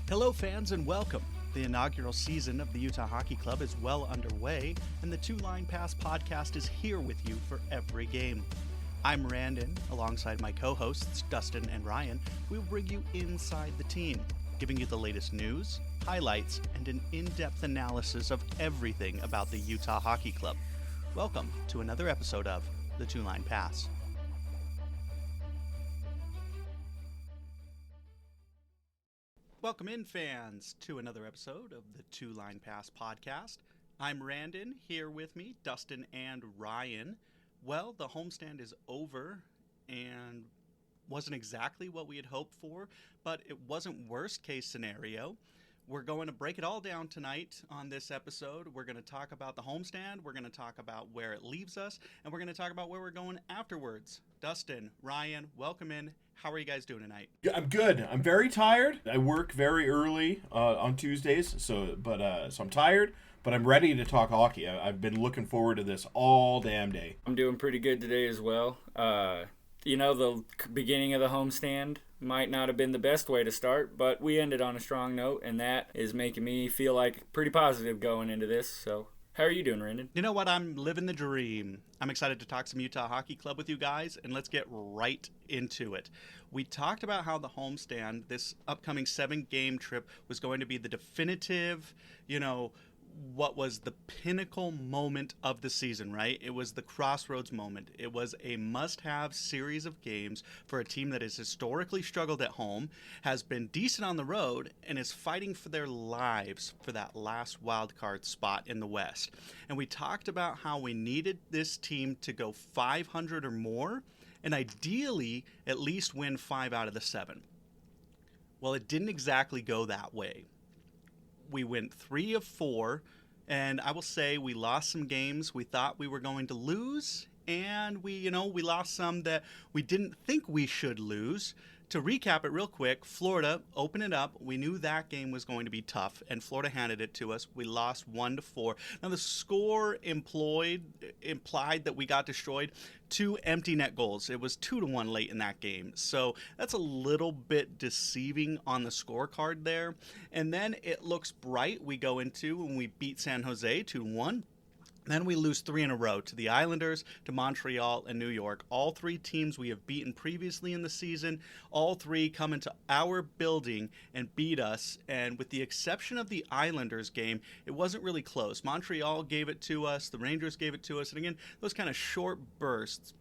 Hello, fans, and welcome. The inaugural season of the Utah Hockey Club is well underway, and the Two Line Pass podcast is here with you for every game. I'm Randon, alongside my co-hosts Dustin and Ryan. We will bring you inside the team, giving you the latest news, highlights, and an in-depth analysis of everything about the Utah Hockey Club. Welcome to another episode of the Two Line Pass. Welcome in, fans, to another episode of the Two Line Pass podcast. I'm Randon, here with me, Dustin and Ryan. Well, the homestand is over and wasn't exactly what we had hoped for, but it wasn't worst case scenario. We're going to break it all down tonight on this episode. We're going to talk about the homestand, we're going to talk about where it leaves us, and we're going to talk about where we're going afterwards. Dustin, Ryan, welcome in. How are you guys doing tonight? I'm good. I'm very tired. I work very early on Tuesdays, so I'm tired, but I'm ready to talk hockey. I've been looking forward to this all damn day. I'm doing pretty good today as well. The beginning of the homestand might not have been the best way to start, but we ended on a strong note, and that is making me feel like pretty positive going into this. So, how are you doing, Randon? You know what? I'm living the dream. I'm excited to talk some Utah Hockey Club with you guys, and let's get right into it. We talked about how the homestand, this upcoming 7-game trip, was going to be the definitive, what was the pinnacle moment of the season, right? It was the crossroads moment. It was a must-have series of games for a team that has historically struggled at home, has been decent on the road, and is fighting for their lives for that last wild card spot in the West. And we talked about how we needed this team to go 500 or more, and ideally at least win 5 out of the 7. Well, it didn't exactly go that way. We went 3 of 4, and I will say we lost some games we thought we were going to lose, and we lost some that we didn't think we should lose. To recap it real quick, Florida opened it up. We knew that game was going to be tough, and Florida handed it to us. We lost 1-4. Now, the score implied that we got destroyed. 2 empty net goals. It was 2-1 late in that game. So that's a little bit deceiving on the scorecard there. And then it looks bright. We go into when we beat San Jose 2-1. Then we lose 3 in a row to the Islanders, to Montreal, and New York. All 3 teams we have beaten previously in the season. All 3 come into our building and beat us. And with the exception of the Islanders game, it wasn't really close. Montreal gave it to us. The Rangers gave it to us. And again, those kind of short bursts.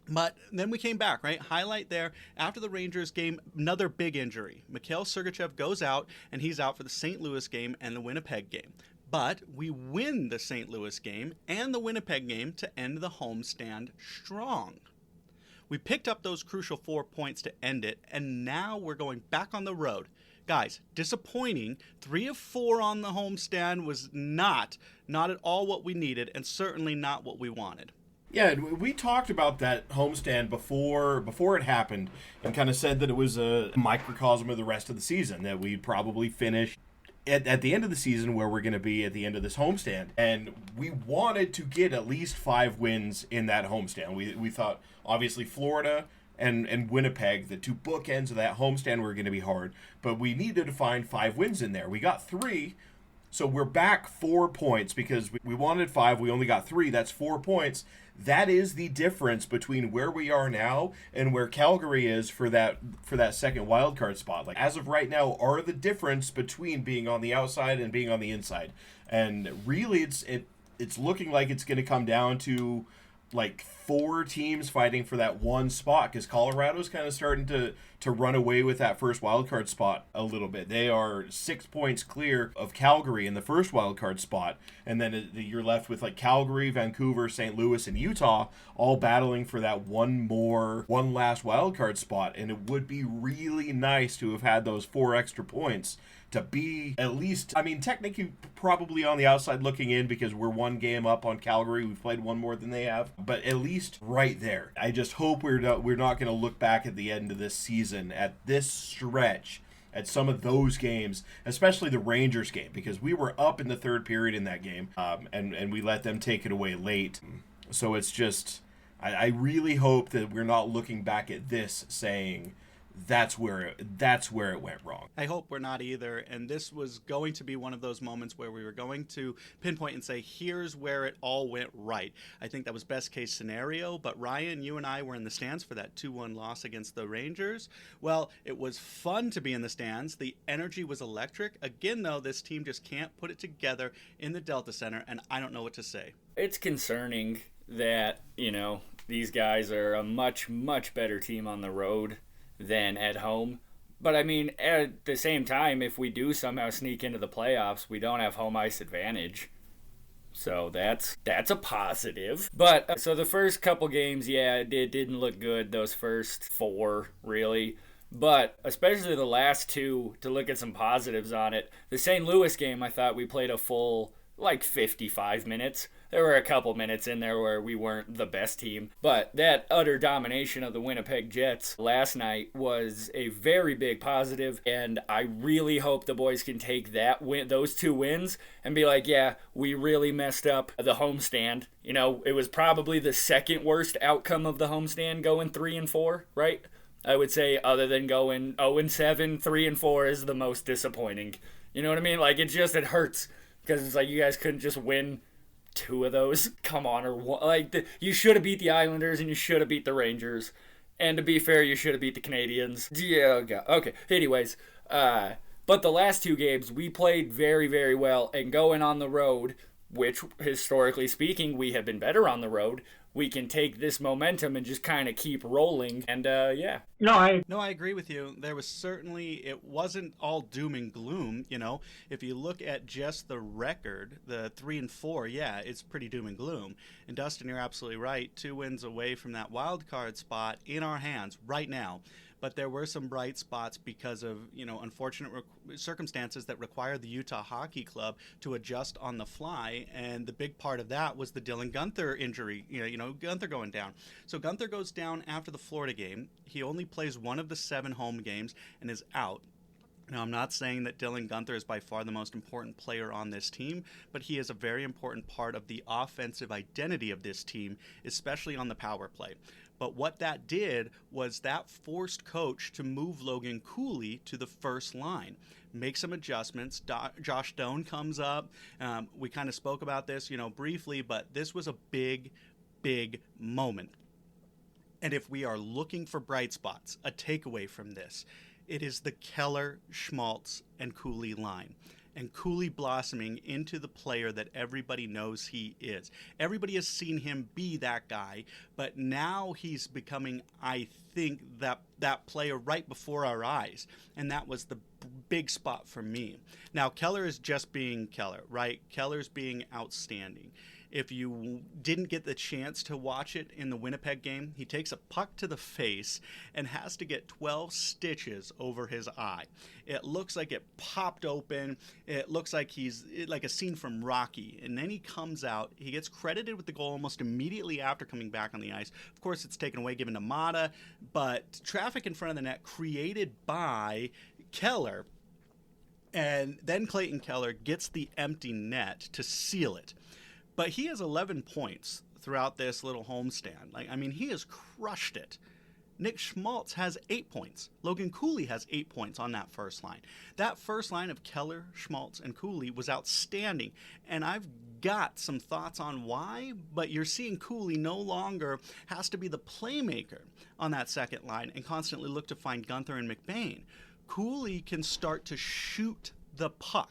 But then we came back, right? Highlight there, after the Rangers game, another big injury. Mikhail Sergachev goes out, and he's out for the St. Louis game and the Winnipeg game. But we win the St. Louis game and the Winnipeg game to end the homestand strong. We picked up those crucial 4 points to end it, and now we're going back on the road. Guys, disappointing. 3 of 4 on the homestand was not at all what we needed, and certainly not what we wanted. Yeah, we talked about that homestand before it happened, and kind of said that it was a microcosm of the rest of the season, that we'd probably finish at the end of the season where we're going to be at the end of this homestand. And we wanted to get at least 5 wins in that homestand. We thought, obviously, Florida and Winnipeg, the 2 bookends of that homestand, were going to be hard. But we needed to find 5 wins in there. We got 3, so we're back 4 points because we wanted 5. We only got 3. That's 4 points. That is the difference between where we are now and where Calgary is for that second wildcard spot. Like, as of right now, are the difference between being on the outside and being on the inside. And really, it's looking like it's going to come down to like 4 teams fighting for that one spot, because Colorado's kind of starting to run away with that first wildcard spot a little bit. They are 6 points clear of Calgary in the first wildcard spot, and then you're left with like Calgary, Vancouver, St. Louis, and Utah all battling for that one last wildcard spot. And it would be really nice to have had those 4 extra points to be at least, I mean, technically probably on the outside looking in, because we're 1 game up on Calgary. We've played 1 more than they have, but at least right there. I just hope we're not going to look back at the end of this season at this stretch at some of those games, especially the Rangers game, because we were up in the 3rd period in that game, and we let them take it away late. So it's just, I really hope that we're not looking back at this saying that's where it went wrong. I hope we're not either. And this was going to be one of those moments where we were going to pinpoint and say, here's where it all went right. I think that was best case scenario. But Ryan, you and I were in the stands for that 2-1 loss against the Rangers. Well, it was fun to be in the stands. The energy was electric. Again, though, this team just can't put it together in the Delta Center, and I don't know what to say. It's concerning that, these guys are a much, much better team on the road than at home. But I mean, at the same time, if we do somehow sneak into the playoffs, we don't have home ice advantage. So that's a positive. But so the first couple games, yeah, it didn't look good, those first 4, really. But especially the last 2, to look at some positives on it. The St. Louis game, I thought we played a full 55 minutes. There were a couple minutes in there where we weren't the best team, but that utter domination of the Winnipeg Jets last night was a very big positive, and I really hope the boys can take those 2 wins and be like, yeah, we really messed up the homestand. It was probably the second worst outcome of the homestand, going 3-4, right? I would say, other than going 0-7, 3-4 is the most disappointing. You know what I mean? It hurts, because it's like you guys couldn't just win 2 of those. Come on, you should have beat the Islanders and you should have beat the Rangers, and to be fair, you should have beat the Canadians. Yeah, okay. Anyways, but the last 2 games we played very, very well, and going on the road, which historically speaking we have been better on the road, we can take this momentum and just kind of keep rolling. And yeah. No, I agree with you. There was it wasn't all doom and gloom. If you look at just the record, the 3-4, yeah, it's pretty doom and gloom. And Dustin, you're absolutely right. 2 wins away from that wild card spot in our hands right now. But there were some bright spots because of, unfortunate circumstances that required the Utah Hockey Club to adjust on the fly. And the big part of that was the Dylan Guenther injury, Guenther going down. So Guenther goes down after the Florida game. He only plays 1 of the 7 home games and is out. Now, I'm not saying that Dylan Guenther is by far the most important player on this team, but he is a very important part of the offensive identity of this team, especially on the power play. But what that did was that forced coach to move Logan Cooley to the first line, make some adjustments. Josh Doan comes up. We kind of spoke about this, briefly, but this was a big, big moment. And if we are looking for bright spots, a takeaway from this, it is the Keller, Schmaltz, and Cooley line. And Cooley blossoming into the player that everybody knows he is. Everybody has seen him be that guy, but now he's becoming, I think, that player right before our eyes. And that was the big spot for me. Now, Keller is just being Keller, right? Keller's being outstanding. If you didn't get the chance to watch it in the Winnipeg game, he takes a puck to the face and has to get 12 stitches over his eye. It looks like it popped open. It looks like he's like a scene from Rocky. And then he comes out. He gets credited with the goal almost immediately after coming back on the ice. Of course, it's taken away, given to Mata, but traffic in front of the net created by Keller. And then Clayton Keller gets the empty net to seal it. But he has 11 points throughout this little homestand. He has crushed it. Nick Schmaltz has 8 points. Logan Cooley has 8 points on that first line. That first line of Keller, Schmaltz, and Cooley was outstanding. And I've got some thoughts on why, but you're seeing Cooley no longer has to be the playmaker on that second line and constantly look to find Guenther and McBain. Cooley can start to shoot the puck.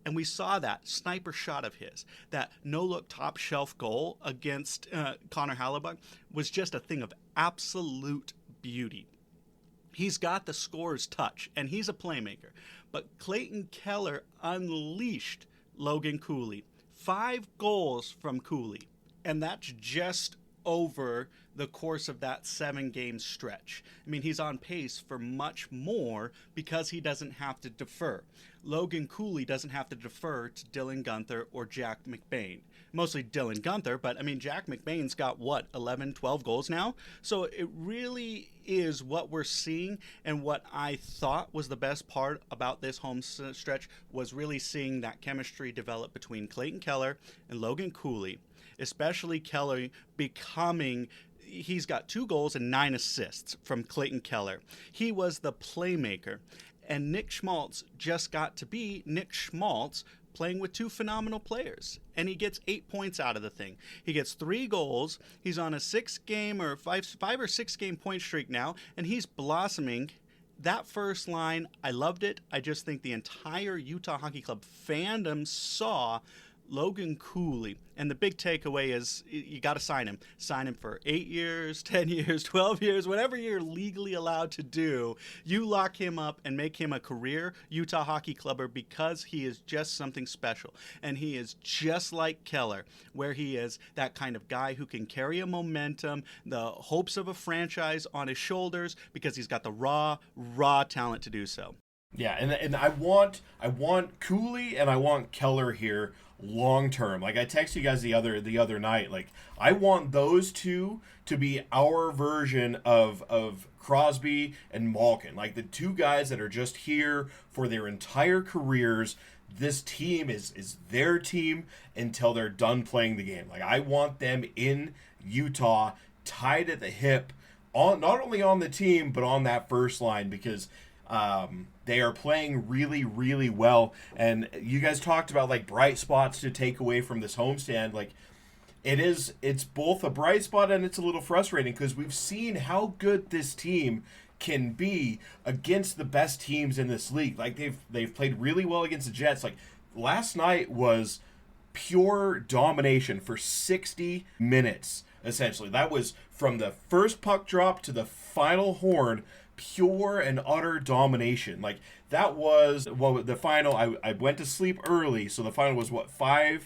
And we saw that sniper shot of his, that no-look top-shelf goal against Connor Hellebuyck was just a thing of absolute beauty. He's got the scorer's touch, and he's a playmaker. But Clayton Keller unleashed Logan Cooley. 5 goals from Cooley, and that's just over the course of that 7-game stretch. He's on pace for much more because he doesn't have to defer. Logan Cooley doesn't have to defer to Dylan Guenther or Jack McBain. Mostly Dylan Guenther, but Jack McBain's got 11, 12 goals now? So it really is what we're seeing, and what I thought was the best part about this home stretch was really seeing that chemistry develop between Clayton Keller and Logan Cooley, especially Keller becoming He's got 2 goals and 9 assists from Clayton Keller. He was the playmaker. And Nick Schmaltz just got to be Nick Schmaltz, playing with 2 phenomenal players, and he gets 8 points out of the thing. He gets 3 goals. He's on a 6-game or 5 or 6 game point streak now, and he's blossoming. That first line, I loved it. I just think the entire Utah Hockey Club fandom saw Logan Cooley. And the big takeaway is you got to sign him. Sign him for 8 years, 10 years, 12 years, whatever you're legally allowed to do. You lock him up and make him a career Utah Hockey Clubber because he is just something special. And he is just like Keller, where he is that kind of guy who can carry a momentum, the hopes of a franchise on his shoulders because he's got the raw talent to do so. Yeah, and I want Cooley and I want Keller here long term. Like I texted you guys the other night. Like I want those two to be our version of Crosby and Malkin. Like the 2 guys that are just here for their entire careers. This team is their team until they're done playing the game. Like I want them in Utah, tied at the hip, on not only on the team but on that first line because they are playing really, really well. And you guys talked about like bright spots to take away from this homestand. Like it's both a bright spot and it's a little frustrating because we've seen how good this team can be against the best teams in this league. Like they've played really well against the Jets. Like last night was pure domination for 60 minutes essentially. That was from the first puck drop to the final horn. Pure and utter domination. Like that was the final. I went to sleep early, so the final was what 5-2.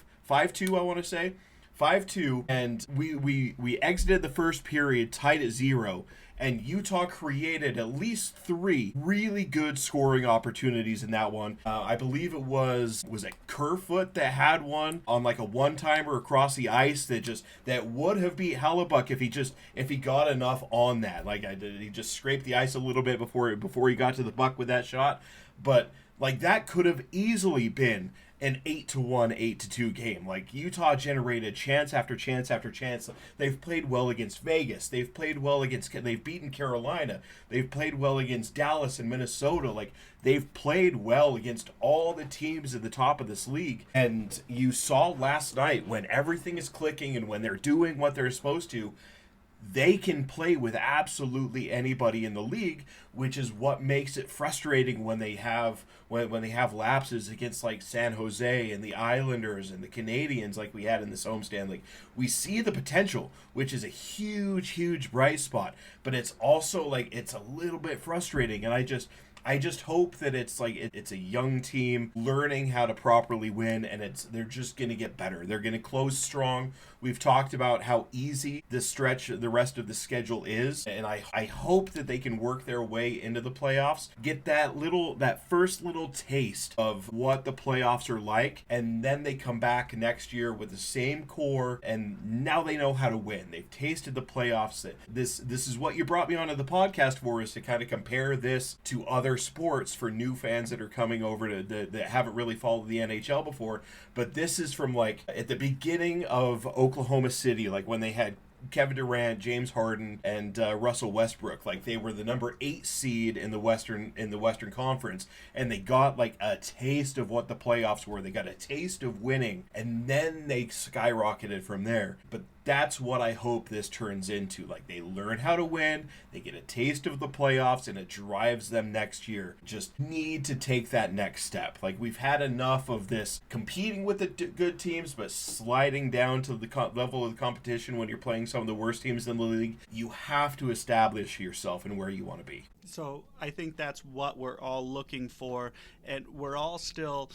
I want to say 5-2, and we exited the first period tied at 0. And Utah created at least 3 really good scoring opportunities in that one. I believe it was it Kerfoot that had one on like a one-timer across the ice that would have beat Hellebuck if he got enough on that. Like he just scraped the ice a little bit before he got to the puck with that shot. But like that could have easily been an 8-1, 8-2 game. Like Utah generated chance after chance after chance. They've played well against Vegas. They've beaten Carolina. They've played well against Dallas and Minnesota. Like they've played well against all the teams at the top of this league. And you saw last night when everything is clicking and when they're doing what they're supposed to, they can play with absolutely anybody in the league, which is what makes it frustrating when they have lapses against like San Jose and the Islanders and the Canadians like we had in this homestand. Like we see the potential, which is a huge bright spot, but it's also like it's a little bit frustrating, and I just hope that it's a young team learning how to properly win, and they're just going to get better. They're going to close strong. We've talked about how easy this stretch, the rest of the schedule is, and I hope that they can work their way into the playoffs, get that first little taste of what the playoffs are like, and then they come back next year with the same core, and now they know how to win. They've tasted the playoffs. This is what you brought me onto the podcast for, is to kind of compare this to other sports for new fans that are coming over that haven't really followed the NHL before. But this is from like at the beginning of Oklahoma City, like when they had Kevin Durant, James Harden, and Russell Westbrook. Like they were the number 8 seed in the Western Conference, and they got like a taste of what the playoffs were. They got a taste of winning, and then they skyrocketed from there. But that's what I hope this turns into. Like they learn how to win, they get a taste of the playoffs, and it drives them next year. Just need to take that next step. Like we've had enough of this competing with the good teams, but sliding down to the level of the competition when you're playing some of the worst teams in the league. You have to establish yourself and where you want to be. So I think that's what we're all looking for, and we're all still...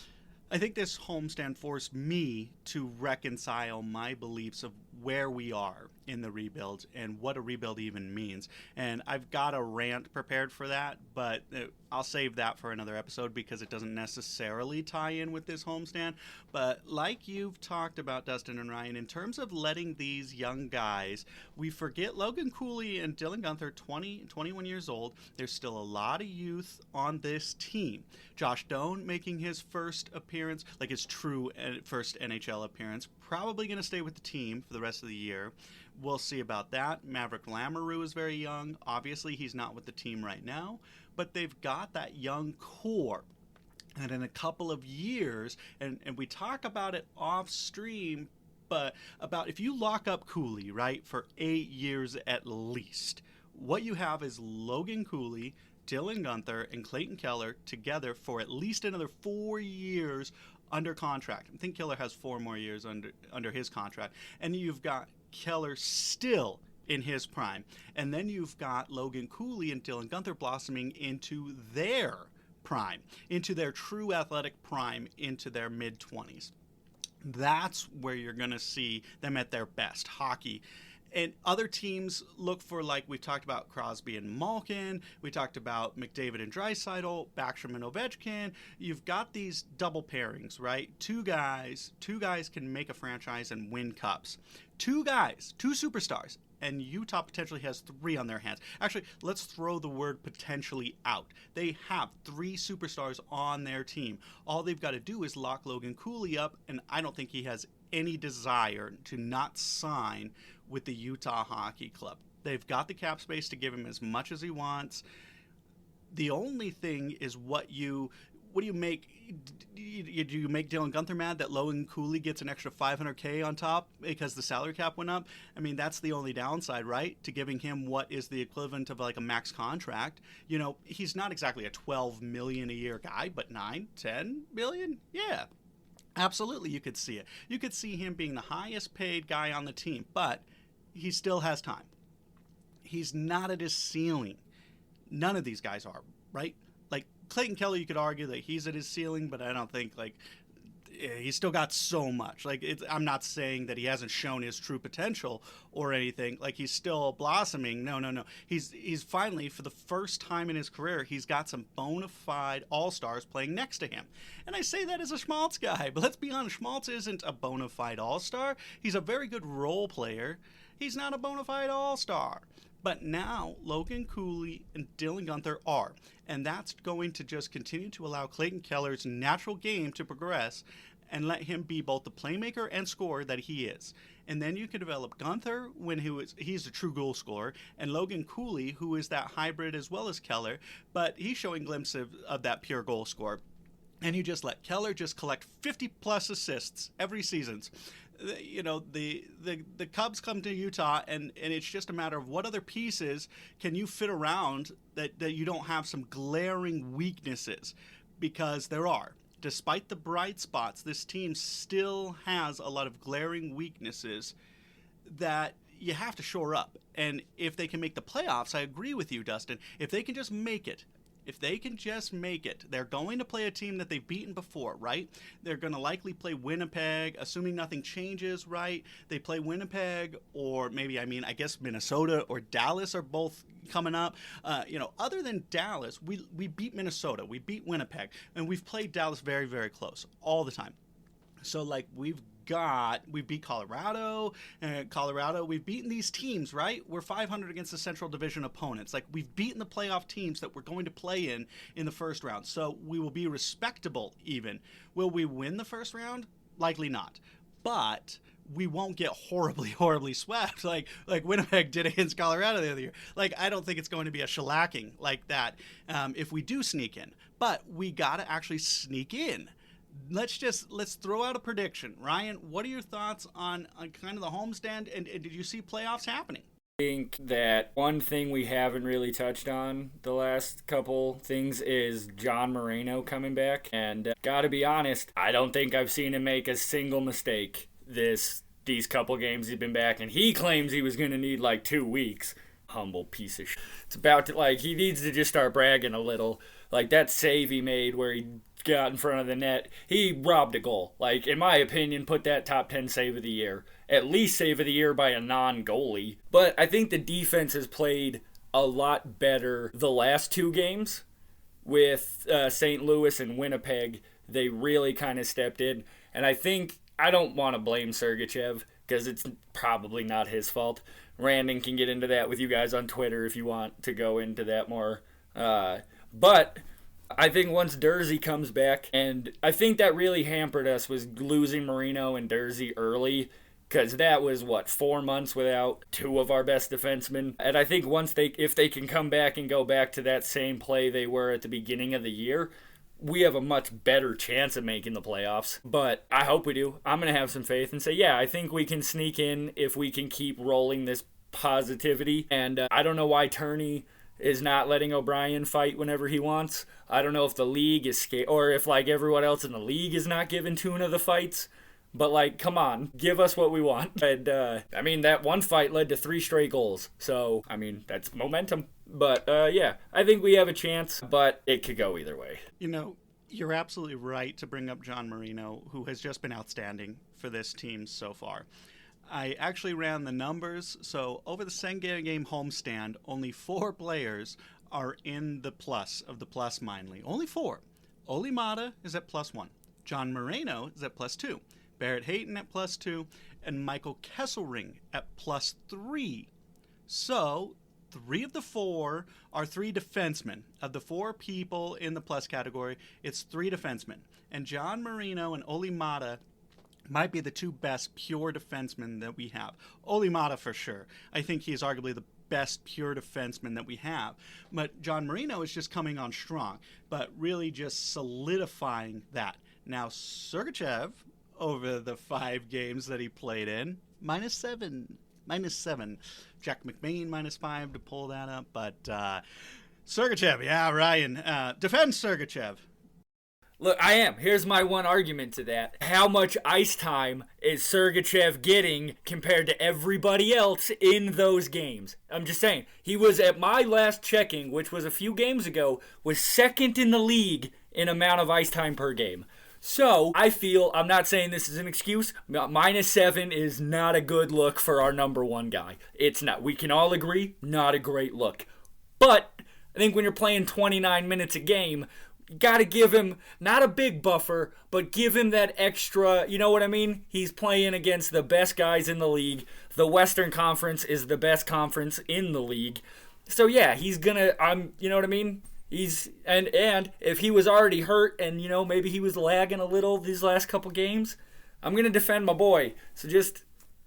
I think this homestand forced me to reconcile my beliefs of where we are in the rebuild and what a rebuild even means. And I've got a rant prepared for that, but I'll save that for another episode because it doesn't necessarily tie in with this homestand. But like you've talked about, Dustin and Ryan, in terms of letting these young guys, we forget Logan Cooley and Dylan Guenther, 21 years old. There's still a lot of youth on this team. Josh Doan making his first appearance, like his true first NHL appearance, probably going to stay with the team for the rest of the year. We'll see about that. Maverick Lamoureux is very young. Obviously, he's not with the team right now, but they've got that young core. And in a couple of years, and we talk about it off stream, but about if you lock up Cooley, right, for 8 years at least, what you have is Logan Cooley, Dylan Guenther, and Clayton Keller together for at least another 4 years under contract. I think Keller has 4 more years under his contract. And you've got Keller still in his prime. And then you've got Logan Cooley and Dylan Guenther blossoming into their prime, into their true athletic prime, into their mid-20s. That's where you're going to see them at their best. Hockey. And other teams look for, like we've talked about, Crosby and Malkin. We talked about McDavid and Draisaitl, Backstrom and Ovechkin. You've got these double pairings, right? Two guys can make a franchise and win cups. Two superstars. And Utah potentially has 3 on their hands. Actually, let's throw the word potentially out. They have 3 superstars on their team. All they've got to do is lock Logan Cooley up, and I don't think he has any desire to not sign with the Utah Hockey Club. They've got the cap space to give him as much as he wants. The only thing is what do you make? Do you make Dylan Guenther mad that Logan Cooley gets an extra $500K on top because the salary cap went up? I mean, that's the only downside, right? To giving him what is the equivalent of like a max contract. You know, he's not exactly a $12 million a year guy, but 9, 10 million? Yeah. Absolutely, you could see it. You could see him being the highest paid guy on the team, but he still has time. He's not at his ceiling. None of these guys are, right? Like Clayton Keller, you could argue that he's at his ceiling, but I don't think he's still got so much. I'm not saying that he hasn't shown his true potential or anything. Like he's still blossoming. No. He's finally, for the first time in his career, he's got some bona fide all-stars playing next to him. And I say that as a Schmaltz guy, but let's be honest, Schmaltz isn't a bona fide all-star. He's a very good role player. He's not a bona fide all-star. But now Logan Cooley and Dylan Guenther are. And that's going to just continue to allow Clayton Keller's natural game to progress and let him be both the playmaker and scorer that he is. And then you can develop Guenther when he's a true goal scorer, and Logan Cooley, who is that hybrid as well as Keller, but he's showing glimpses of that pure goal scorer. And you just let Keller just collect 50-plus assists every season. You know, the Cubs come to Utah, and it's just a matter of what other pieces can you fit around that you don't have some glaring weaknesses, because there are. Despite the bright spots, this team still has a lot of glaring weaknesses that you have to shore up. And if they can make the playoffs, I agree with you, Dustin. If they can just make it, they're going to play a team that they've beaten before, right? They're going to likely play Winnipeg, assuming nothing changes, right? They play Winnipeg, or maybe, I guess Minnesota or Dallas are both coming up. Other than Dallas, we beat Minnesota, we beat Winnipeg, and we've played Dallas very, very close all the time. So, we beat Colorado, we've beaten these teams, right? We're 500 against the Central Division opponents. We've beaten the playoff teams that we're going to play in the first round. So we will be respectable even. Will we win the first round? Likely not. But we won't get horribly, horribly swept like Winnipeg did against Colorado the other year. I don't think it's going to be a shellacking like that if we do sneak in. But we got to actually sneak in. Let's throw out a prediction. Ryan, what are your thoughts on kind of the homestand, and did you see playoffs happening? I think that one thing we haven't really touched on the last couple things is John Moreno coming back. And gotta be honest, I don't think I've seen him make a single mistake these couple games he's been back. And he claims he was going to need 2 weeks. Humble piece of shit. It's about to, he needs to just start bragging a little. That save he made where he got in front of the net, he robbed a goal. In my opinion, put that top 10 save of the year. At least save of the year by a non-goalie. But I think the defense has played a lot better the last 2 games. With St. Louis and Winnipeg, they really kind of stepped in. And I don't want to blame Sergachev, because it's probably not his fault. Randon can get into that with you guys on Twitter if you want to go into that more. But I think once Durzi comes back, and I think that really hampered us was losing Marino and Durzi early, because that was 4 months without two of our best defensemen. And I think if they can come back and go back to that same play they were at the beginning of the year, we have a much better chance of making the playoffs. But I hope we do. I'm going to have some faith and say, yeah, I think we can sneak in if we can keep rolling this positivity. And I don't know why Turney is not letting O'Brien fight whenever he wants. I don't know if the league is scared, or if everyone else in the league is not giving Tuna the fights. But come on, give us what we want. And that one fight led to 3 straight goals. So that's momentum. But yeah, I think we have a chance, but it could go either way. You're absolutely right to bring up John Marino, who has just been outstanding for this team so far. I actually ran the numbers. So over the 7-game homestand, only 4 players are in the plus of the plus minely. Only 4. Oli Mata is at +1. John Moreno is at +2. Barrett Hayton at +2. And Michael Kesselring at +3. So 3 of the 4 are 3 defensemen. Of the 4 people in the plus category, it's 3 defensemen. And John Marino and Oli Mata might be the 2 best pure defensemen that we have. Oli Mata for sure. I think he is arguably the best pure defenseman that we have. But John Marino is just coming on strong, but really just solidifying that. Now, Sergachev, over the 5 games that he played in, -7. Jack McBain -5 to pull that up. But Sergachev, yeah, Ryan, defend Sergachev. Look, I am. Here's my one argument to that. How much ice time is Sergachev getting compared to everybody else in those games? I'm just saying. He was, at my last checking, which was a few games ago, was second in the league in amount of ice time per game. So, I feel, I'm not saying this is an excuse, -7 is not a good look for our number 1 guy. It's not. We can all agree, not a great look. But, I think when you're playing 29 minutes a game, you got to give him, not a big buffer, but give him that extra, you know what I mean? He's playing against the best guys in the league. The Western Conference is the best conference in the league. So, yeah, he's going to, you know what I mean? He's and if he was already hurt and maybe he was lagging a little these last couple games, I'm gonna defend my boy. So just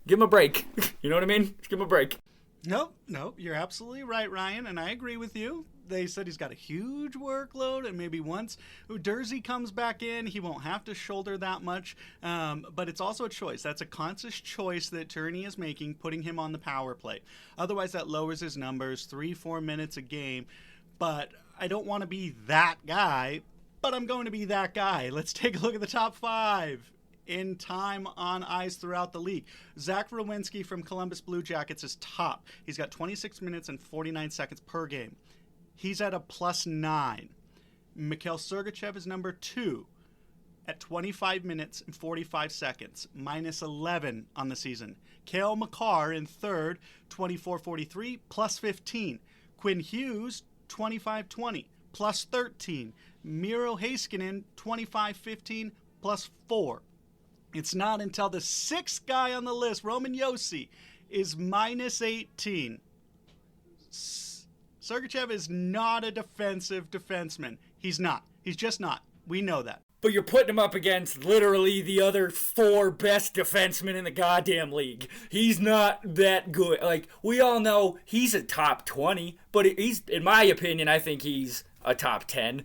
give him a break. You know what I mean? Just give him a break. No, you're absolutely right, Ryan, and I agree with you. They said he's got a huge workload, and maybe once Uderzy comes back in, he won't have to shoulder that much. But it's also a choice. That's a conscious choice that Turney is making, putting him on the power play. Otherwise, that lowers his numbers 3-4 minutes a game. But I don't want to be that guy, but I'm going to be that guy. Let's take a look at the top 5 in time on ice throughout the league. Zach Rowinski from Columbus Blue Jackets is top. He's got 26 minutes and 49 seconds per game. He's at a +9. Mikhail Sergachev is number 2 at 25 minutes and 45 seconds, -11 on the season. Cale Makar in third, 24-43, +15. Quinn Hughes, 25-20, +13. Miro Heiskanen, 25-15, +4. It's not until the 6th guy on the list, Roman Josi, is -18. Sergachev is not a defensive defenseman. He's not. He's just not. We know that. But you're putting him up against literally the other 4 best defensemen in the goddamn league. He's not that good. We all know he's a top 20, but he's, in my opinion, I think he's a top 10.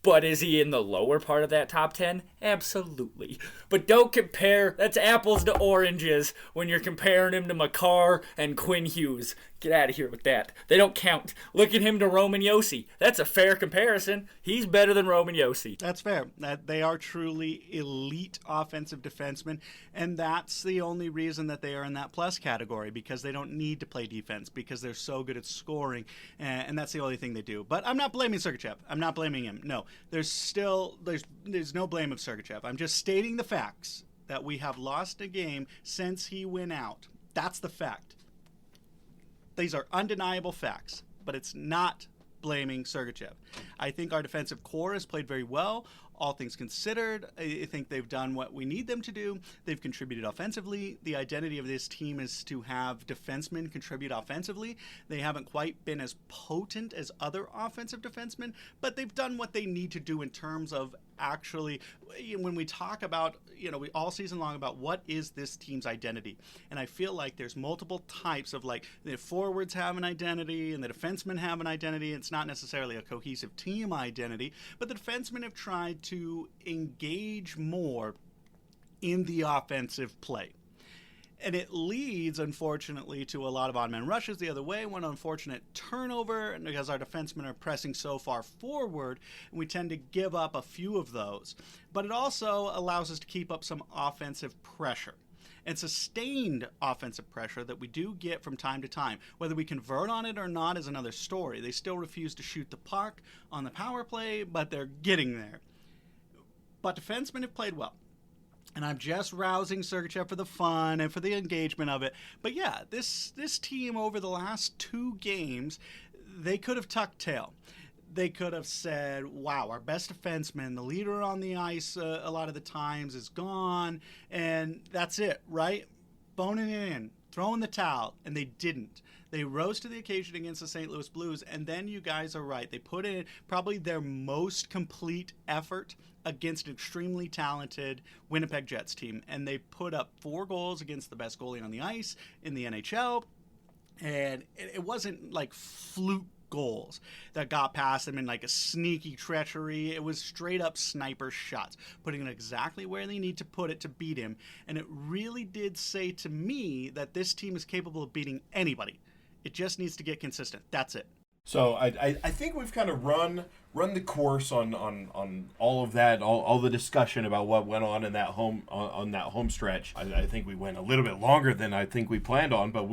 But is he in the lower part of that top 10? Absolutely. But don't compare. That's apples to oranges when you're comparing him to Makar and Quinn Hughes. Get out of here with that. They don't count. Look at him to Roman Josi. That's a fair comparison. He's better than Roman Josi. That's fair. They are truly elite offensive defensemen, and that's the only reason that they are in that plus category, because they don't need to play defense, because they're so good at scoring, and that's the only thing they do. But I'm not blaming Sergachev. I'm not blaming him. No, there's no blame of Sergachev. I'm just stating the facts that we have lost a game since he went out. That's the fact. These are undeniable facts, but it's not blaming Sergachev. I think our defensive core has played very well. All things considered, I think they've done what we need them to do. They've contributed offensively. The identity of this team is to have defensemen contribute offensively. They haven't quite been as potent as other offensive defensemen, but they've done what they need to do in terms of actually, when we talk about, we all season long about what is this team's identity. And I feel like there's multiple types of, like, the forwards have an identity and the defensemen have an identity. It's not necessarily a cohesive team identity, but the defensemen have tried to engage more in the offensive play. And it leads, unfortunately, to a lot of odd-man rushes the other way, one unfortunate turnover, and because our defensemen are pressing so far forward, and we tend to give up a few of those. But it also allows us to keep up some offensive pressure. And sustained offensive pressure that we do get from time to time. Whether we convert on it or not is another story. They still refuse to shoot the puck on the power play, but they're getting there. But defensemen have played well. And I'm just rousing Sergachev for the fun and for the engagement of it. But yeah, this team over the last 2 games, they could have tucked tail. They could have said, wow, our best defenseman, the leader on the ice a lot of the times, is gone. And that's it, right? Boning it in, throwing the towel. And they didn't. They rose to the occasion against the St. Louis Blues. And then you guys are right. They put in probably their most complete effort against an extremely talented Winnipeg Jets team. And they put up 4 goals against the best goalie on the ice in the NHL. And it wasn't like fluke goals that got past them in like a sneaky treachery. It was straight up sniper shots, putting it exactly where they need to put it to beat him. And it really did say to me that this team is capable of beating anybody. It just needs to get consistent. That's it. So I think we've kind of run the course on all of that, all the discussion about what went on in that home stretch. I think we went a little bit longer than I think we planned on, but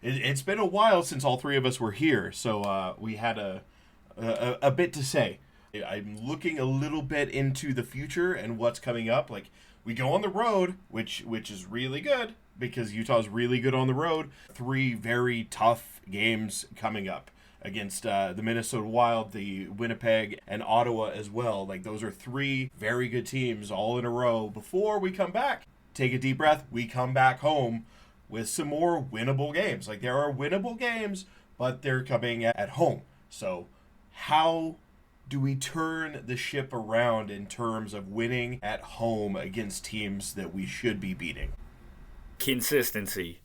it's been a while since all 3 of us were here, so we had a bit to say. I'm looking a little bit into the future and what's coming up. Like, we go on the road, which is really good because Utah's really good on the road. 3 very tough games coming up against the Minnesota Wild, the Winnipeg, and Ottawa as well. Like, those are 3 very good teams all in a row before we come back. Take a deep breath. We come back home with some more winnable games. Like, there are winnable games, but they're coming at home. So how do we turn the ship around in terms of winning at home against teams that we should be beating? Consistency.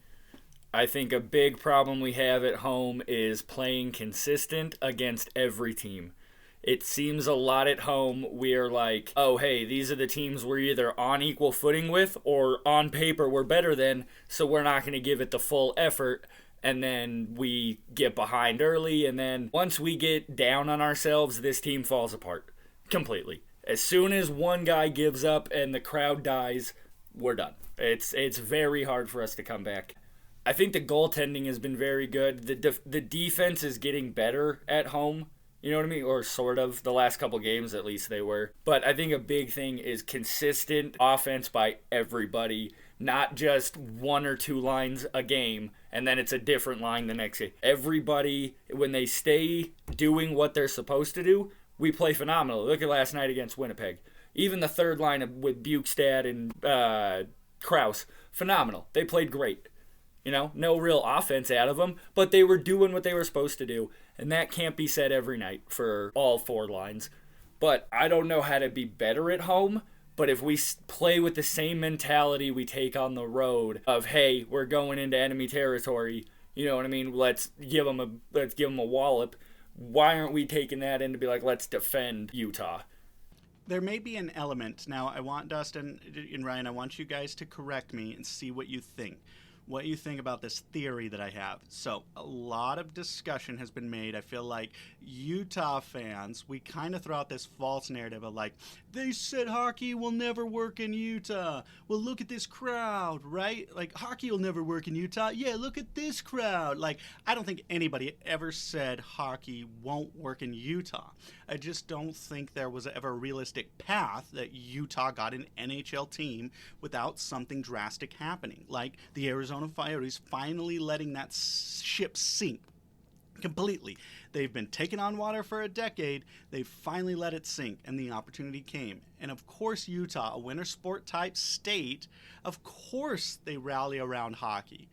I think a big problem we have at home is playing consistent against every team. It seems a lot at home we're like, oh, hey, these are the teams we're either on equal footing with or on paper we're better than, so we're not going to give it the full effort. And then we get behind early, and then once we get down on ourselves, this team falls apart completely. As soon as one guy gives up and the crowd dies, we're done. It's very hard for us to come back. I think the goaltending has been very good. The defense is getting better at home, you know what I mean? Or sort of. The last couple games, at least, they were. But I think a big thing is consistent offense by everybody, not just 1 or 2 lines a game, and then it's a different line the next game. Everybody, when they stay doing what they're supposed to do, we play phenomenal. Look at last night against Winnipeg. Even the third line with Bukestad and Krause, phenomenal. They played great. You know, no real offense out of them, but they were doing what they were supposed to do, and that can't be said every night for all 4 lines. But I don't know how to be better at home, but if we play with the same mentality we take on the road of, hey, we're going into enemy territory, you know what I mean, let's give them a wallop, why aren't we taking that in to be like, let's defend Utah? There may be an element. Now, I want Dustin and Ryan, I want you guys to correct me and see what you think. What you think about this theory that I have. So a lot of discussion has been made. I feel like Utah fans, we kind of throw out this false narrative of like, they said hockey will never work in Utah. Well, look at this crowd, right? Like, hockey will never work in Utah. Yeah, look at this crowd. Like, I don't think anybody ever said hockey won't work in Utah. I just don't think there was ever a realistic path that Utah got an NHL team without something drastic happening. Like the Arizona Coyotes finally letting that ship sink completely. They've been taking on water for a decade. They finally let it sink, and the opportunity came. And of course, Utah, a winter sport type state, of course they rally around hockey.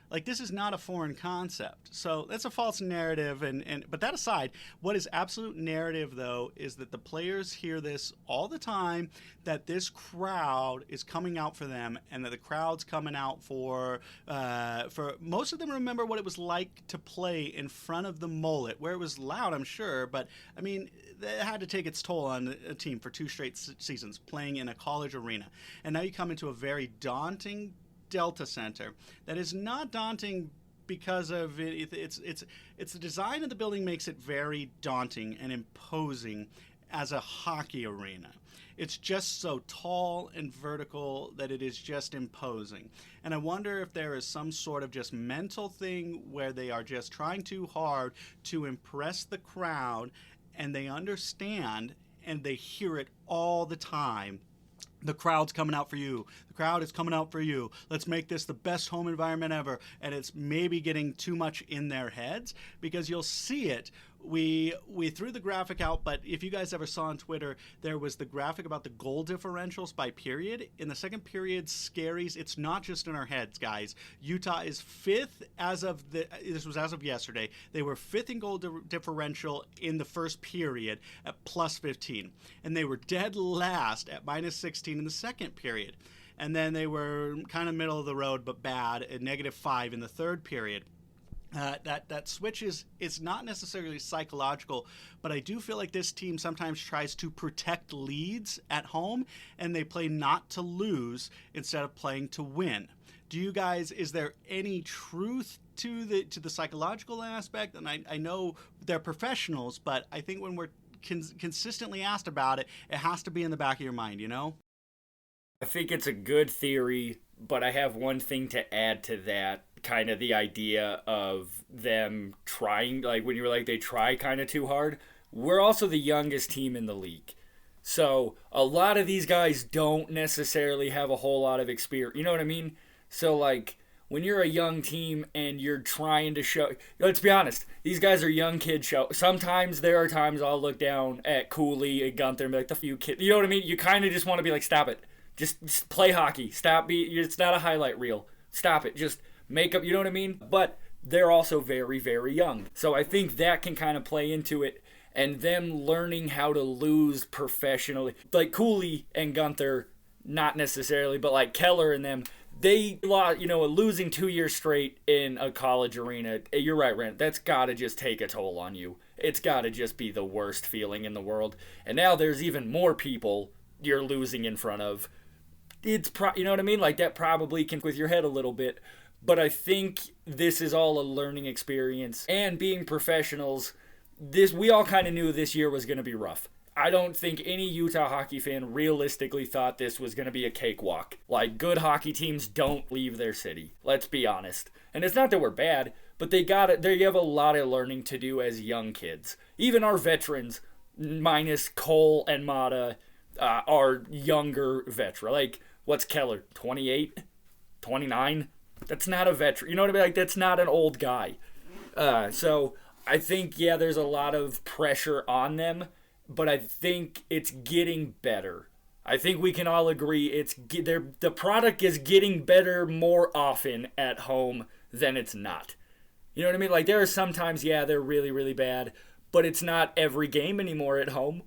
Like, this is not a foreign concept. So that's a false narrative. But that aside, what is absolute narrative, though, is that the players hear this all the time, that this crowd is coming out for them, and that the crowd's coming out for most of them remember what it was like to play in front of the Mullet, where it was loud, I'm sure, but I mean, it had to take its toll on a team for 2 straight seasons playing in a college arena. And now you come into a very daunting Delta Center that is not daunting because of it's the design of the building makes it very daunting and imposing as a hockey arena. It's just so tall and vertical that it is just imposing. And I wonder if there is some sort of just mental thing where they are just trying too hard to impress the crowd, and they understand and they hear it all the time. The crowd's coming out for you. The crowd is coming out for you. Let's make this the best home environment ever. And it's maybe getting too much in their heads, because you'll see it. We threw the graphic out, but if you guys ever saw on Twitter, there was the graphic about the goal differentials by period. In the second period, scaries, it's not just in our heads, guys. Utah is 5th this was as of yesterday. They were 5th in goal differential in the first period at plus 15. And they were dead last at minus 16 in the second period. And then they were kind of middle of the road, but bad at negative 5 in the third period. That switch is not necessarily psychological, but I do feel like this team sometimes tries to protect leads at home, and they play not to lose instead of playing to win. Do you guys, is there any truth to the psychological aspect? And I know they're professionals, but I think when we're consistently asked about it, it has to be in the back of your mind, you know? I think it's a good theory, but I have one thing to add to that. Kind of the idea of them trying, like when you were like they try kind of too hard. We're also the youngest team in the league. So a lot of these guys don't necessarily have a whole lot of experience. You know what I mean? So like when you're a young team and you're trying to show, let's be honest, these guys are young kids show. Sometimes there are times I'll look down at Cooley and Gunther and be like, the few kids, you know what I mean? You kind of just want to be like, stop it. Just play hockey. It's not a highlight reel. Stop it. Just make up, you know what I mean? But they're also very, very young. So I think that can kind of play into it, and them learning how to lose professionally. Like Cooley and Gunther, not necessarily, but like Keller and them, they lost, losing 2 years straight in a college arena. You're right, Rand. That's got to just take a toll on you. It's got to just be the worst feeling in the world. And now there's even more people you're losing in front of. It's you know what I mean? Like that probably can with your head a little bit. But I think this is all a learning experience. And being professionals, we all kind of knew this year was going to be rough. I don't think any Utah hockey fan realistically thought this was going to be a cakewalk. Like, good hockey teams don't leave their city. Let's be honest. And it's not that we're bad, but they have a lot of learning to do as young kids. Even our veterans, minus Cole and Mata, are younger veterans. Like, what's Keller, 28? 29? That's not a veteran. You know what I mean? Like, that's not an old guy. So I think, yeah, there's a lot of pressure on them, but I think it's getting better. I think we can all agree the product is getting better more often at home than it's not. You know what I mean? Like, there are sometimes, yeah, they're really, really bad, but it's not every game anymore at home.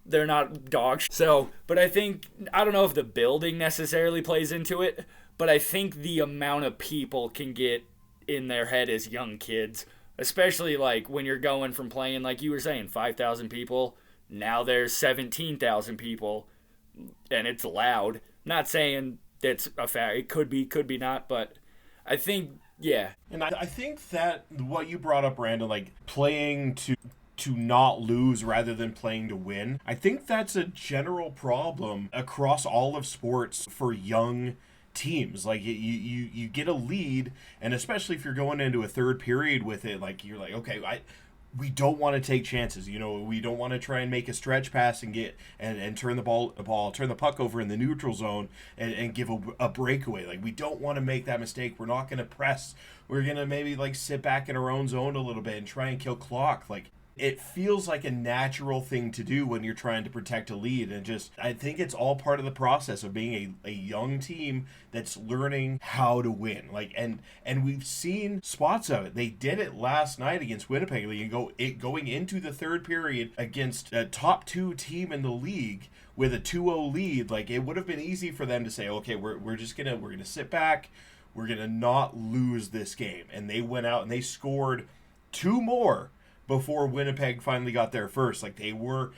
They're not dogs. So, but I don't know if the building necessarily plays into it, but I think the amount of people can get in their head as young kids, especially like when you're going from playing, like you were saying, 5,000 people, now there's 17,000 people, and it's loud. Not saying that's a fact. It could be not, but I think, yeah. And I think that what you brought up, Brandon, like playing to not lose rather than playing to win, I think that's a general problem across all of sports for young teams. Like you get a lead, and especially if you're going into a third period with it, like you're like, okay, we don't want to take chances. We don't want to try and make a stretch pass and get and turn the puck over in the neutral zone and give a breakaway. Like, we don't want to make that mistake. We're not going to press. We're going to maybe like sit back in our own zone a little bit and try and kill clock. Like, It feels like a natural thing to do when you're trying to protect a lead. And just, I think it's all part of the process of being a young team that's learning how to win. And we've seen spots of it. They did it last night against Winnipeg. Going into the third period against a top 2 team in the league with a 2-0 lead. It would have been easy for them to say, okay, we're gonna sit back. We're gonna not lose this game. And they went out and they scored 2 more before Winnipeg finally got there first. They were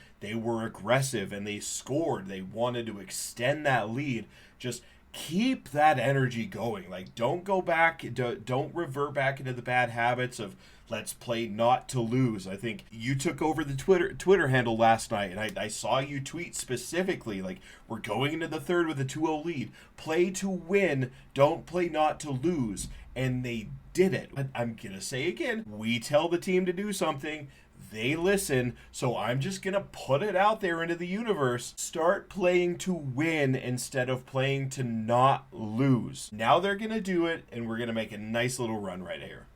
aggressive and they scored. They wanted to extend that lead. Just keep that energy going. Don't go back. Don't revert back into the bad habits of let's play not to lose. I think you took over the Twitter handle last night, and I saw you tweet specifically, we're going into the third with a 2-0 lead. Play to win. Don't play not to lose. And they did it. I'm going to say again, we tell the team to do something. They listen, so I'm just going to put it out there into the universe. Start playing to win instead of playing to not lose. Now they're going to do it, and we're going to make a nice little run right here.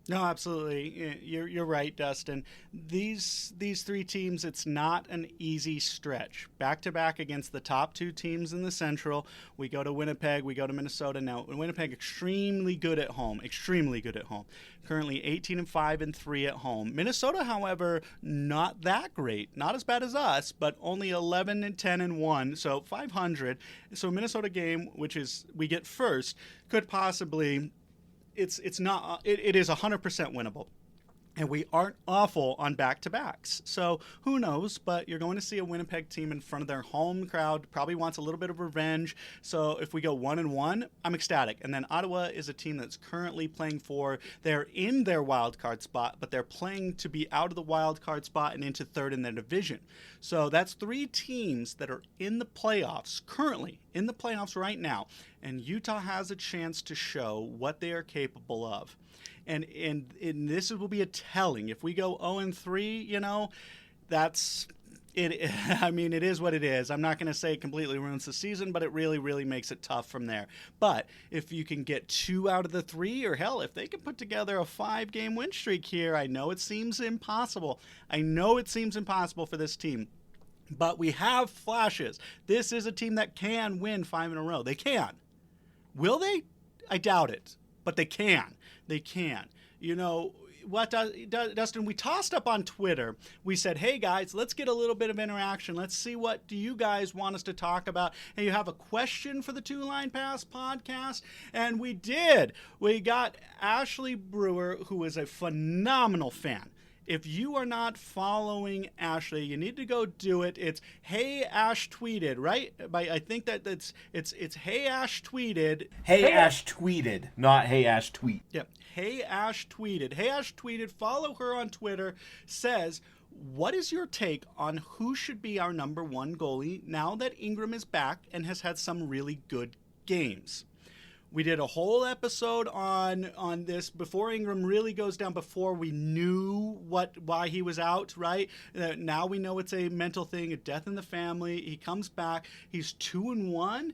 No, absolutely. You're right, Dustin. These 3 teams, it's not an easy stretch. Back-to-back against the top 2 teams in the Central. We go to Winnipeg, we go to Minnesota. Now, Winnipeg, extremely good at home. Currently 18-5-3 at home. Minnesota, however, not that great. Not as bad as us, but only 11-10-1, so 500. So Minnesota game, which is we get first, could possibly... It is 100% winnable. And we aren't awful on back-to-backs. So who knows, but you're going to see a Winnipeg team in front of their home crowd, probably wants a little bit of revenge. So if we go 1-1, I'm ecstatic. And then Ottawa is a team that's currently they're in their wild card spot, but they're playing to be out of the wild card spot and into third in their division. So that's 3 teams that are in the playoffs, currently in the playoffs right now. And Utah has a chance to show what they are capable of. And this will be a telling. If we go 0-3, that's it. I mean, it is what it is. I'm not going to say it completely ruins the season, but it really, really makes it tough from there. But if you can get 2 out of the 3, or hell, if they can put together a 5-game win streak here, I know it seems impossible. For this team. But we have flashes. This is a team that can win 5 in a row. They can. Will they? I doubt it. But they can. They can. What, Dustin, we tossed up on Twitter. We said, hey, guys, let's get a little bit of interaction. Let's see what do you guys want us to talk about. And you have a question for the Two Line Pass podcast? And we did. We got Ashley Brewer, who is a phenomenal fan. If you are not following Ashley, you need to go do it. It's Hey Ash Tweeted, right? I think that it's Hey Ash Tweeted. Hey Ash Tweeted, not Hey Ash Tweet. Yep. Hey Ash Tweeted. Hey Ash Tweeted. Follow her on Twitter. Says, what is your take on who should be our number 1 goalie now that Ingram is back and has had some really good games? We did a whole episode on this before Ingram really goes down, before we knew why he was out, right? Now we know it's a mental thing, a death in the family. He comes back. He's 2-1.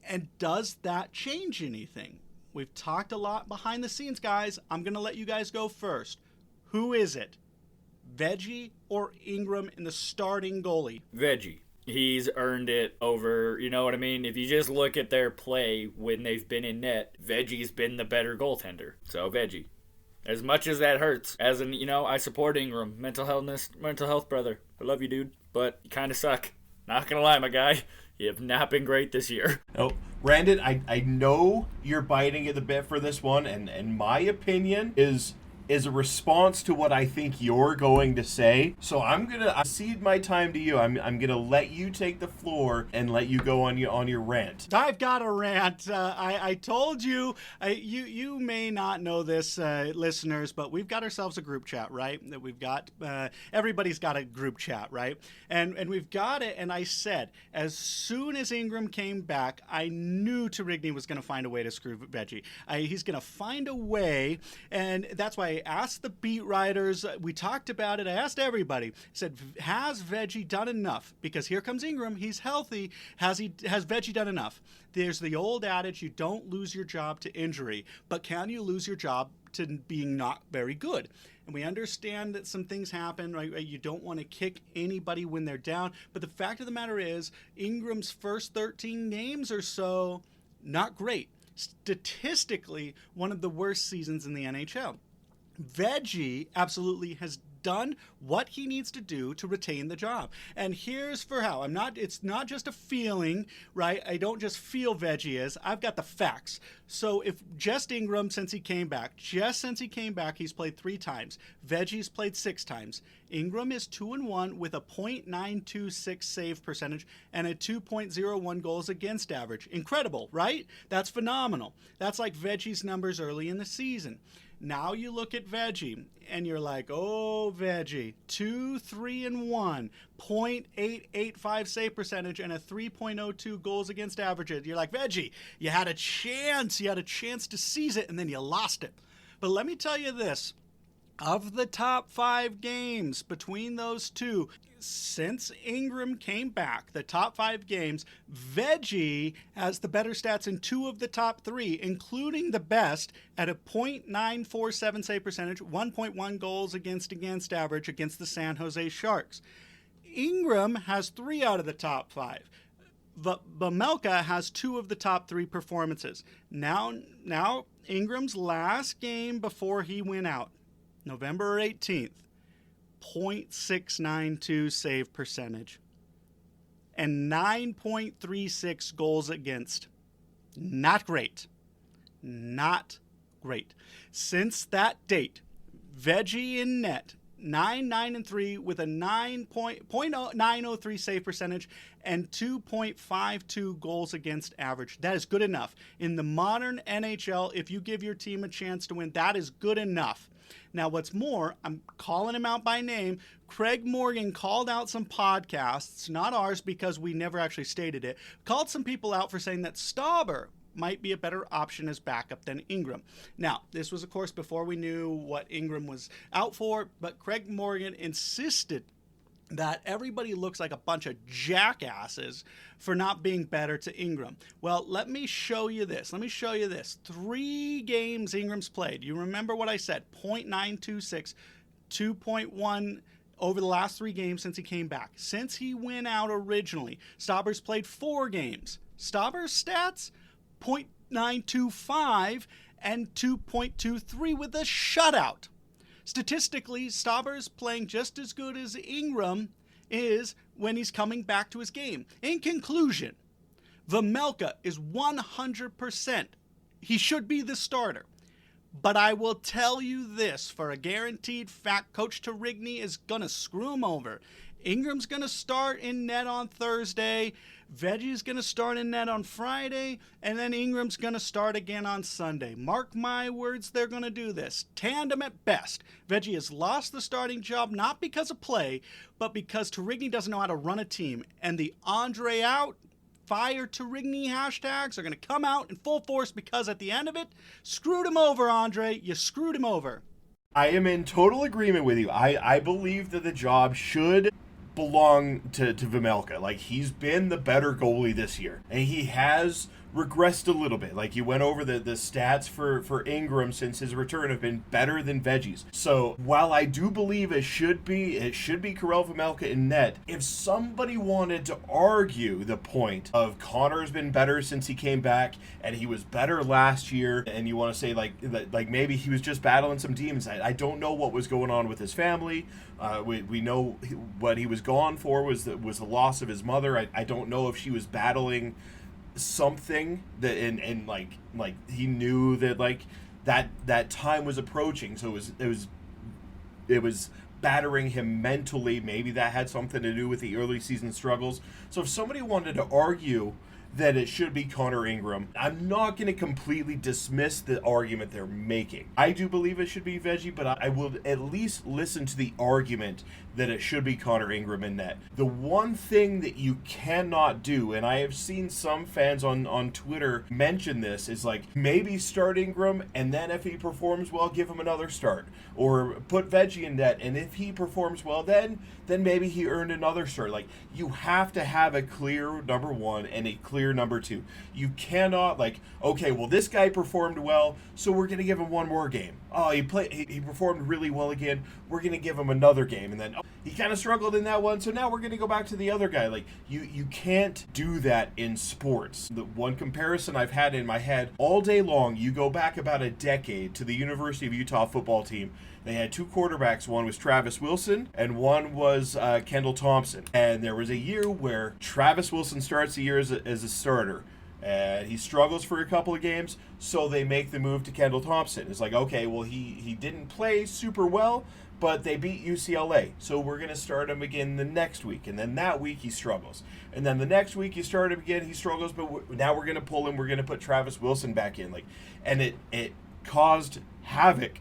And does that change anything? We've talked a lot behind the scenes, guys. I'm going to let you guys go first. Who is it? Veggie or Ingram in the starting goalie? Veggie. He's earned it over, you know what I mean? If you just look at their play when they've been in net, Veggie's been the better goaltender. So Veggie. As much as that hurts, I support Ingram. Mental health brother. I love you, dude. But you kind of suck. Not gonna lie, my guy. You have not been great this year. Oh, Brandon, I know you're biting at the bit for this one, and my opinion is a response to what I think you're going to say. So I'm gonna cede my time to you. I'm gonna let you take the floor and let you go on your rant. I've got a rant. I told you. You may not know this, listeners, but we've got ourselves a group chat, right? That we've got. Everybody's got a group chat, right? And we've got it. And I said, as soon as Ingram came back, I knew Tarigny was gonna find a way to screw Veggie. He's gonna find a way, and that's why I asked the beat writers. We talked about it. I asked everybody. Said, has Veggie done enough? Because here comes Ingram. He's healthy. Has Veggie done enough? There's the old adage, you don't lose your job to injury, but can you lose your job to being not very good? and we understand that some things happen, right? You don't want to kick anybody when they're down. But the fact of the matter is, Ingram's first 13 games or so, not great. Statistically, one of the worst seasons in the NHL. Veggie absolutely has done what he needs to do to retain the job. And here's for how. It's not just a feeling, right? I don't just feel Veggie is. I've got the facts. So if just Ingram, since he came back, he's played 3 times. Veggie's played 6 times. Ingram is 2-1 with a .926 save percentage and a 2.01 goals against average. Incredible, right? That's phenomenal. That's like Veggie's numbers early in the season. Now you look at Veggie, and you're like, oh, Veggie, 2-3-1, .885 save percentage, and a 3.02 goals against average. You're like, Veggie, you had a chance to seize it, and then you lost it. But let me tell you this. Of the top 5 games between those two, since Ingram came back, the top 5 games, Veggie has the better stats in 2 of the top 3, including the best at a .947 save percentage, 1.1 goals against average against the San Jose Sharks. Ingram has 3 out of the top 5. Vejmelka has 2 of the top 3 performances. Now Ingram's last game before he went out, November 18th, .692 save percentage and 9.36 goals against. Not great. Since that date, Veggie in net, 9-9-3 with a 9.903 save percentage and 2.52 goals against average. That is good enough. In the modern NHL, if you give your team a chance to win, that is good enough. Now, what's more, I'm calling him out by name. Craig Morgan called out some podcasts, not ours because we never actually stated it, called some people out for saying that Stauber might be a better option as backup than Ingram. Now, this was, of course, before we knew what Ingram was out for, but Craig Morgan insisted that everybody looks like a bunch of jackasses for not being better to Ingram. Well, let me show you this. 3 games Ingram's played. You remember what I said, .926, 2.1 over the last 3 games since he came back. Since he went out originally, Stauber's played 4 games. Stauber's stats, .925 and 2.23 with a shutout. Statistically, Stauber is playing just as good as Ingram is when he's coming back to his game. In conclusion, Vejmelka is 100%. He should be the starter. But I will tell you this, for a guaranteed fact, Coach Tarigny is going to screw him over. Ingram's going to start in net on Thursday. Veggie's going to start in net on Friday. And then Ingram's going to start again on Sunday. Mark my words, they're going to do this. Tandem at best. Veggie has lost the starting job not because of play, but because Tarigny doesn't know how to run a team. And the Andre out, fire Tarigny hashtags are going to come out in full force because at the end of it, screwed him over, Andre. You screwed him over. I am in total agreement with you. I believe that the job should belong to Vejmelka. Like, he's been the better goalie this year, and he has regressed a little bit. Like, you went over the stats for Ingram since his return have been better than Veggie's. So while I do believe it should be Karel Vejmelka in net, if somebody wanted to argue the point of Connor's been better since he came back and he was better last year, and you want to say like maybe he was just battling some demons, I don't know what was going on with his family. We know what he was gone for was the loss of his mother. I don't know if she was battling something that and like he knew that like that time was approaching, so it was battering him mentally. Maybe that had something to do with the early season struggles. So if somebody wanted to argue that it should be Connor Ingram, I'm not going to completely dismiss the argument they're making. I do believe it should be Veggie, but I will at least listen to the argument that it should be Connor Ingram in net. The one thing that you cannot do, and I have seen some fans on Twitter mention this, is like maybe start Ingram and then if he performs well, give him another start. Or put Veggie in net, and if he performs well, then maybe he earned another start. Like, you have to have a clear number one and a clear number two. You cannot, like, okay, well, this guy performed well, so we're going to give him one more game. Oh, he performed really well again, we're going to give him another game. And then, oh, he kind of struggled in that one, so now we're going to go back to the other guy. Like, you can't do that in sports. The one comparison I've had in my head all day long, you go back about a decade to the University of Utah football team. They had two quarterbacks. One was Travis Wilson, and one was Kendall Thompson. And there was a year where Travis Wilson starts the year as a starter. And he struggles for a couple of games, so they make the move to Kendall Thompson. It's like, okay, well, he didn't play super well, but they beat UCLA, so we're going to start him again the next week. And then that week he struggles. And then the next week you start him again, he struggles, but now we're going to pull him. We're going to put Travis Wilson back in. And it caused havoc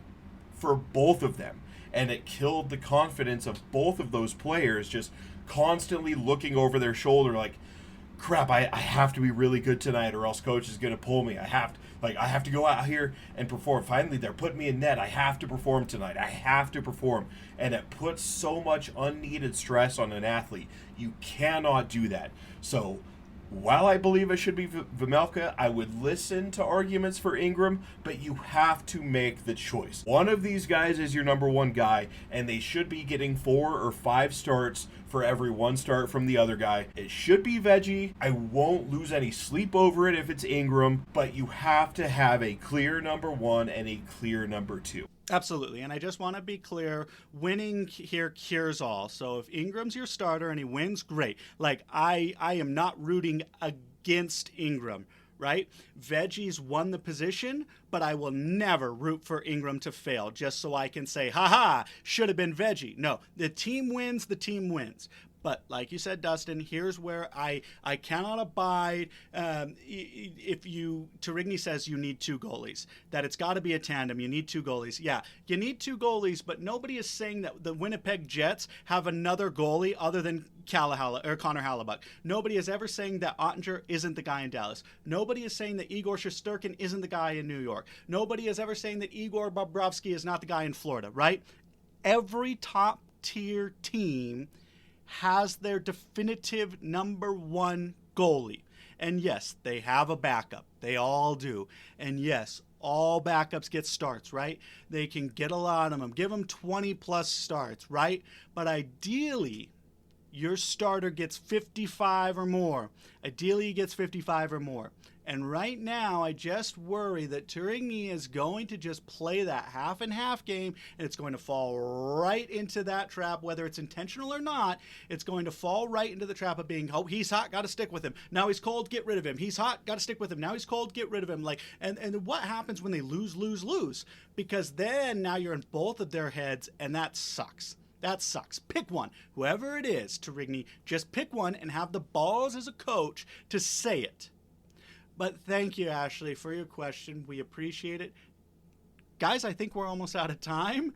for both of them. And it killed the confidence of both of those players, just constantly looking over their shoulder like, crap, I have to be really good tonight or else coach is going to pull me. I have to go out here and perform. Finally, they're putting me in net. I have to perform tonight. I have to perform. And it puts so much unneeded stress on an athlete. You cannot do that. So while I believe it should be Vejmelka, I would listen to arguments for Ingram, but you have to make the choice. One of these guys is your number one guy, and they should be getting 4 or 5 starts for every one start from the other guy. It should be Veggie. I won't lose any sleep over it if it's Ingram, but you have to have a clear number one and a clear number two. Absolutely. And I just want to be clear, winning here cures all. So if Ingram's your starter and he wins, great. Like, I am not rooting against Ingram, right? Veggie's won the position, but I will never root for Ingram to fail just so I can say, haha, should have been Veggie. No, the team wins, the team wins. But like you said, Dustin, here's where I cannot abide. If Tourigny says you need 2 goalies, that it's got to be a tandem. You need 2 goalies. Yeah, you need 2 goalies, but nobody is saying that the Winnipeg Jets have another goalie other than Connor Hellebuyck. Nobody is ever saying that Ottinger isn't the guy in Dallas. Nobody is saying that Igor Shesterkin isn't the guy in New York. Nobody is ever saying that Igor Bobrovsky is not the guy in Florida, right? Every top-tier team has their definitive number one goalie. And yes, they have a backup. They all do. And yes, all backups get starts, right? They can get a lot of them. Give them 20 plus starts, right? But ideally, your starter gets 55 or more. Ideally, he gets 55 or more. And right now, I just worry that Tourigny is going to just play that half and half game, and it's going to fall right into that trap, whether it's intentional or not. It's going to fall right into the trap of being, oh, he's hot, got to stick with him. Now he's cold, get rid of him. He's hot, got to stick with him. Now he's cold, get rid of him. Like, and what happens when they lose? Because then now you're in both of their heads, and that sucks. That sucks. Pick one. Whoever it is, Tourigny, just pick one and have the balls as a coach to say it. But thank you, Ashley, for your question. We appreciate it. Guys, I think we're almost out of time,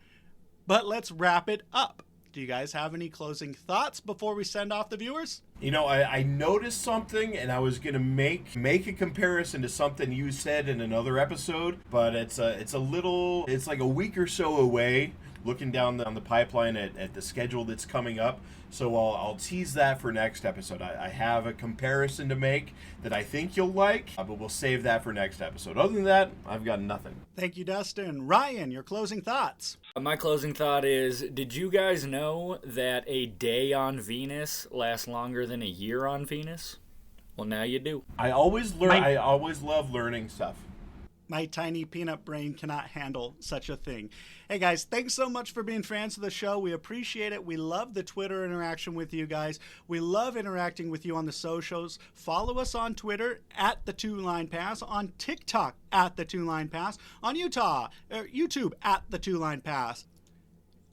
but let's wrap it up. Do you guys have any closing thoughts before we send off the viewers? You know, I noticed something, and I was going to make a comparison to something you said in another episode, but it's like a week or so away, looking down the pipeline at the schedule that's coming up. So I'll tease that for next episode. I have a comparison to make that I think you'll like, but we'll save that for next episode. Other than that, I've got nothing. Thank you, Dustin. Ryan, your closing thoughts. My closing thought is, did you guys know that a day on Venus lasts longer than a year on Venus? Well, now you do. I always love learning stuff. My tiny peanut brain cannot handle such a thing. Hey guys, thanks so much for being fans of the show. We appreciate it. We love the Twitter interaction with you guys. We love interacting with you on the socials. Follow us on Twitter at the 2 Line Pass, on TikTok at the 2 Line Pass, on YouTube at the 2 Line Pass.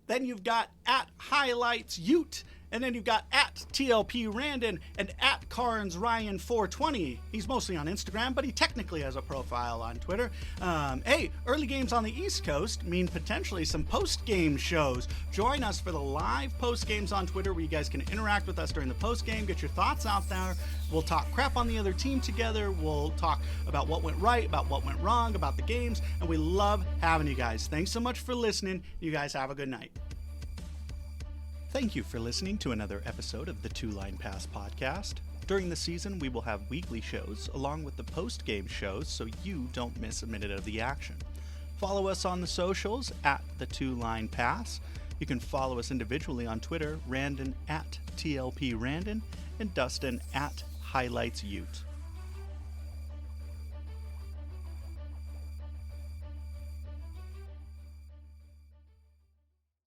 Then you've got at Highlights Ute And then you've got at TLP Randon and at Carnes Ryan 420. He's mostly on Instagram, but he technically has a profile on Twitter. Hey, early games on the East Coast mean potentially some post-game shows. Join us for the live post-games on Twitter where you guys can interact with us during the post-game, get your thoughts out there. We'll talk crap on the other team together. We'll talk about what went right, about what went wrong, about the games, and we love having you guys. Thanks so much for listening. You guys have a good night. Thank you for listening to another episode of the Two Line Pass podcast. During the season, we will have weekly shows along with the post-game shows so you don't miss a minute of the action. Follow us on the socials at the Two Line Pass. You can follow us individually on Twitter, Randon at TLP Randon and Dustin at Highlights Ute.